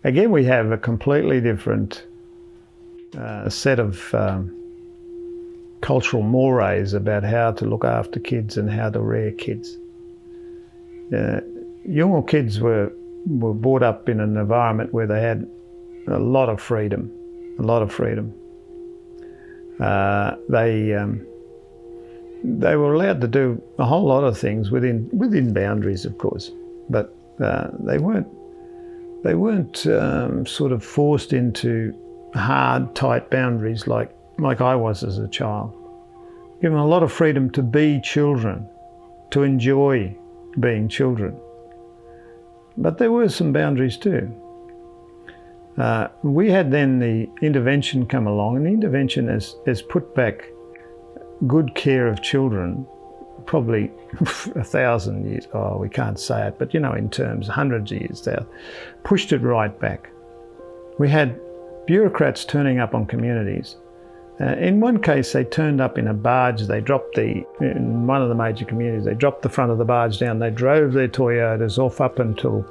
again, we have a completely different set of cultural mores about how to look after kids and how to rear kids. Yolngu kids were brought up in an environment where they had a lot of freedom, They were allowed to do a whole lot of things within boundaries, of course, but they weren't sort of forced into hard, tight boundaries like I was as a child. Given a lot of freedom to be children, to enjoy being children. But there were some boundaries too. We had then the intervention come along, and the intervention has put back good care of children probably 1,000 years. Oh, we can't say it, but in terms, hundreds of years, they pushed it right back. We had bureaucrats turning up on communities. In one case, they turned up in a barge. They dropped in one of the major communities, they dropped the front of the barge down. They drove their Toyotas off up to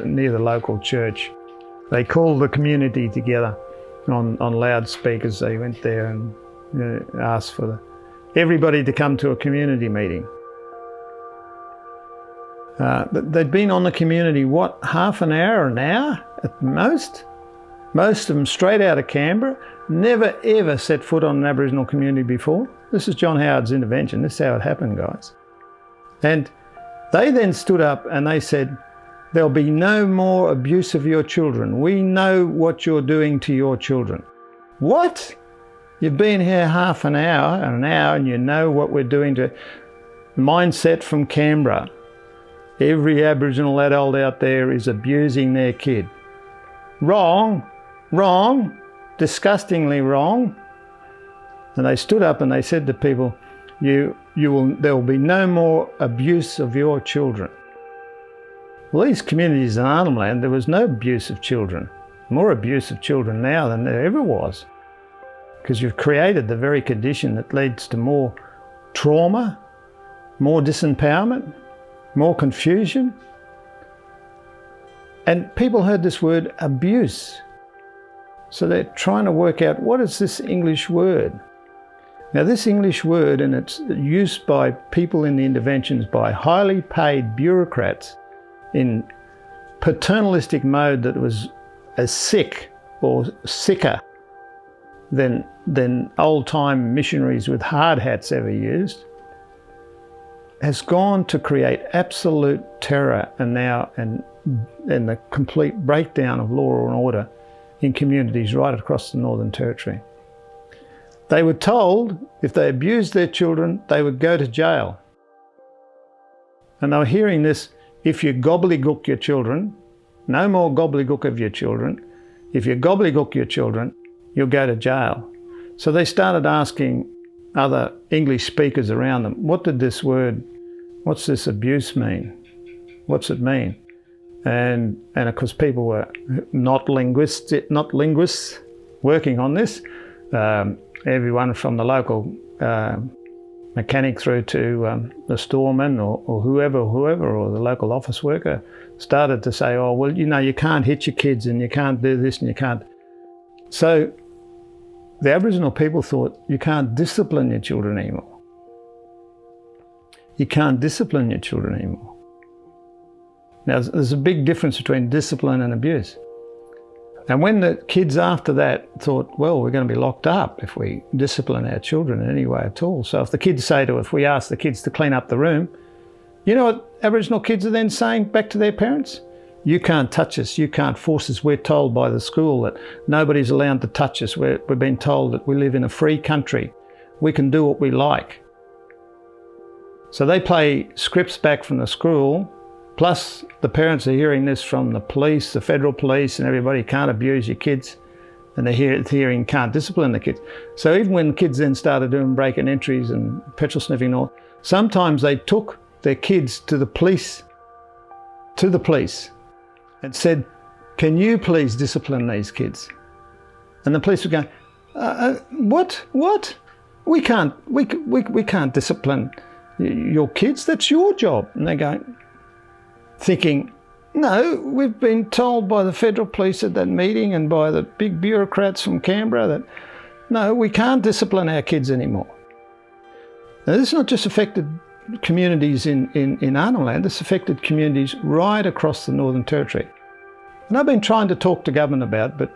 near the local church. They called the community together on loudspeakers. They went there and asked for everybody to come to a community meeting. But they'd been on the community, half an hour at most? Most of them straight out of Canberra, never ever set foot on an Aboriginal community before. This is John Howard's intervention. This is how it happened, guys. And they then stood up and they said, there'll be no more abuse of your children. We know what you're doing to your children. What? You've been here half an hour, and you know what we're doing to... Mindset from Canberra. Every Aboriginal adult out there is abusing their kid. Wrong, disgustingly wrong. And they stood up and they said to people, there will be no more abuse of your children. Well, these communities in Arnhem Land, there was no abuse of children. More abuse of children now than there ever was. Because you've created the very condition that leads to more trauma, more disempowerment, more confusion. And people heard this word abuse. So they're trying to work out, what is this English word? Now this English word, and it's used by people in the interventions, by highly paid bureaucrats in paternalistic mode that was as sick or sicker than old-time missionaries with hard hats ever used, has gone to create absolute terror and the complete breakdown of law and order in communities right across the Northern Territory. They were told if they abused their children, they would go to jail. And they were hearing this, if you gobbledygook your children, no more gobbledygook of your children. If you gobbledygook your children, you'll go to jail. So they started asking other English speakers around them, what's this abuse mean? What's it mean? And of course people were not linguists working on this. Everyone from the local mechanic through to the storeman or whoever, or the local office worker started to say, oh, well, you can't hit your kids and you can't do this and you can't. So the Aboriginal people thought, you can't discipline your children anymore. You can't discipline your children anymore. Now, there's a big difference between discipline and abuse. And when the kids after that thought, well, we're going to be locked up if we discipline our children in any way at all. So if the kids say to us, if we ask the kids to clean up the room, you know what Aboriginal kids are then saying back to their parents? You can't touch us, you can't force us. We're told by the school that nobody's allowed to touch us. We've been told that we live in a free country. We can do what we like. So they play scripts back from the school, plus the parents are hearing this from the police, the federal police and everybody, can't abuse your kids. And they're hearing can't discipline the kids. So even when kids then started doing break-in entries and petrol sniffing and all, sometimes they took their kids to the police and said, can you please discipline these kids? And the police would go, what? We can't discipline your kids, that's your job. And they go, thinking, No, we've been told by the federal police at that meeting and by the big bureaucrats from Canberra that, no, we can't discipline our kids anymore. Now, this has not just affected communities in Arnhem Land, this affected communities right across the Northern Territory. And I've been trying to talk to government about it, but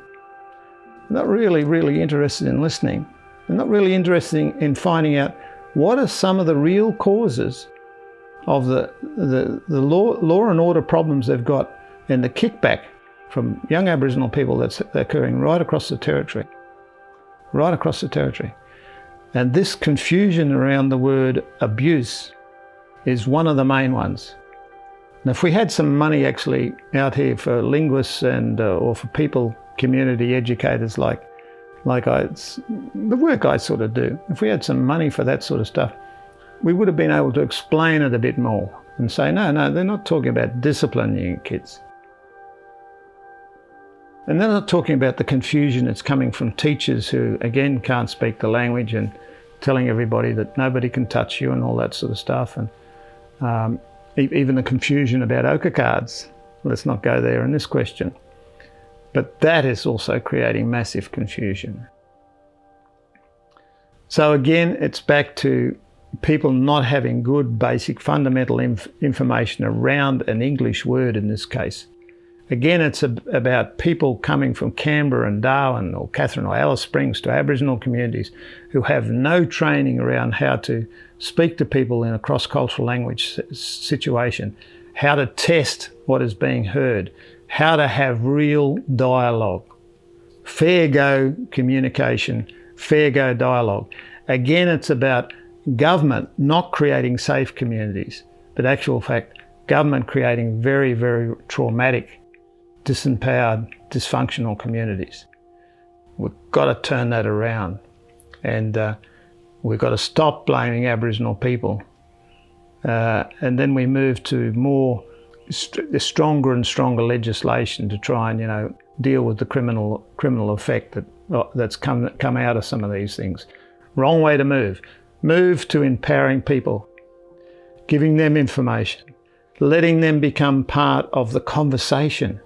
not really interested in listening. They're not really interested in finding out what are some of the real causes of the law and order problems they've got and the kickback from young Aboriginal people that's occurring right across the Territory. Right across the Territory. And this confusion around the word abuse is one of the main ones. And if we had some money actually out here for linguists and or for people, community educators like the work I sort of do, if we had some money for that sort of stuff, we would have been able to explain it a bit more and say, no, they're not talking about disciplining kids. And they're not talking about the confusion that's coming from teachers who, again, can't speak the language and telling everybody that nobody can touch you and all that sort of stuff. And even the confusion about ochre cards. Let's not go there in this question. But that is also creating massive confusion. So again, it's back to people not having good, basic, fundamental information around an English word in this case. Again, it's about people coming from Canberra and Darwin or Katherine or Alice Springs to Aboriginal communities who have no training around how to speak to people in a cross-cultural language situation, how to test what is being heard, how to have real dialogue, fair go communication, fair go dialogue. Again, it's about government not creating safe communities, but actual fact, government creating very, very traumatic, disempowered, dysfunctional communities. We've got to turn that around, and we've got to stop blaming Aboriginal people, and then we move to more stronger and stronger legislation to try and deal with the criminal effect that's come out of some of these things. Wrong way to move. Move to empowering people, giving them information, letting them become part of the conversation.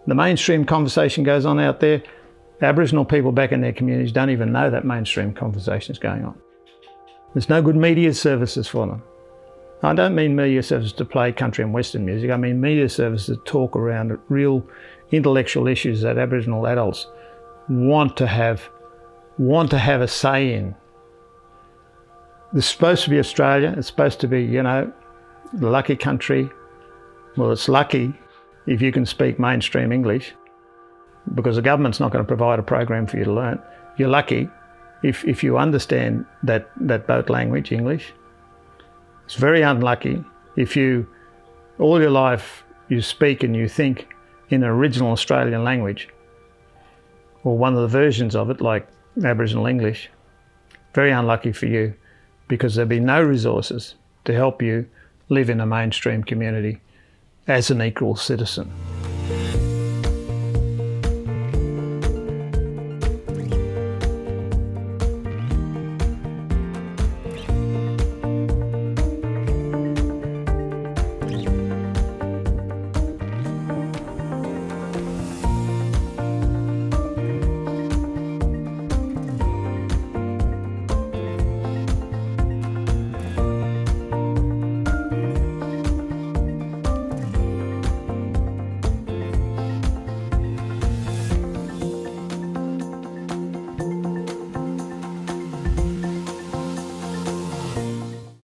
The mainstream conversation goes on out there. Aboriginal people back in their communities don't even know that mainstream conversation is going on. There's no good media services for them. I don't mean media services to play country and Western music. I mean media services to talk around real intellectual issues that Aboriginal adults want to have a say in. It's supposed to be Australia. It's supposed to be, the lucky country. Well, it's lucky if you can speak mainstream English, because the government's not going to provide a program for you to learn. You're lucky if you understand that boat language, English. It's very unlucky if you, all your life, you speak and you think in an original Australian language, or one of the versions of it, like Aboriginal English. Very unlucky for you, because there'll be no resources to help you live in a mainstream community as an equal citizen.